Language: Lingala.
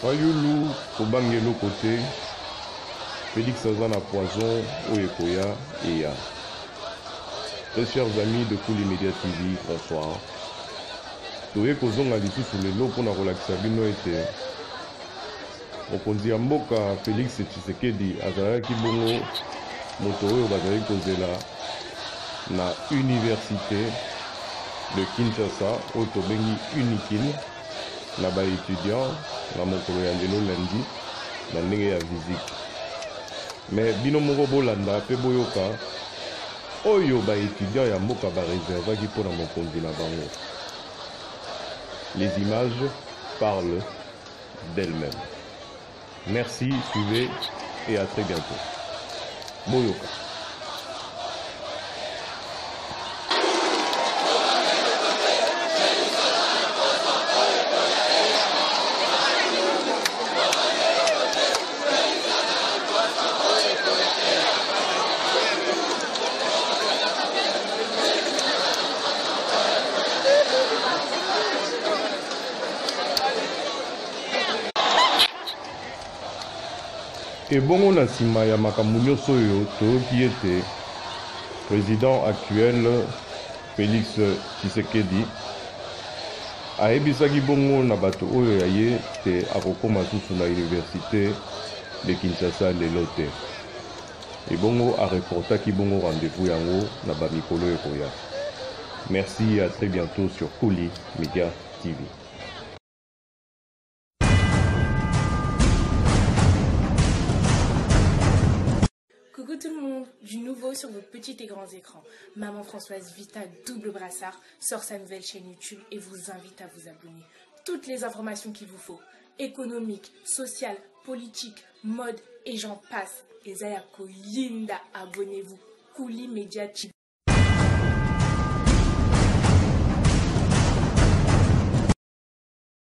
Fayulu, Kobangelo côté, Félix Azana Poison, Oyekoya et Ya. Très chers amis de Kouli Media TV, bonsoir. Toye Kozonga lisusu lelo pona kolakisa bino ete mokonzi ya mboka Félix Tshisekedi azalaki bongo moto oyo bazali kozela na université de Kinshasa oyo tobengi UNIKIN na ba étudiant na mokolo ya lelo lundi na ndenge ya visite. Mais bino moko bolanda pe boyoka oyo ba étudiant ya mboka ba réservaki mpona mokonzi na bango. Les images parlent d'elles-mêmes. Merci, suivez et à très bientôt. Boyoka. Et bon, on a sima ya makamunyo soyo toyoki ete président actuel Félix Tshisekedi ayebisaki bongo na bato oyo ya ye te akokoma susu na université de Kinshasa lelo te. Et bongo a reportaki bongo rendez-vous yango na ba mikolo ekoya. Merci et à très bientôt sur Kouli Media TV. Coucou tout le monde, du nouveau sur vos petits et grands écrans. Maman Françoise Vita, double brassard, sort sa nouvelle chaîne YouTube et vous invite à vous abonner. Toutes les informations qu'il vous faut, économiques, sociales, politiques, mode et j'en passe. Et Zaya Koyinda, abonnez-vous. Kouli Media TV.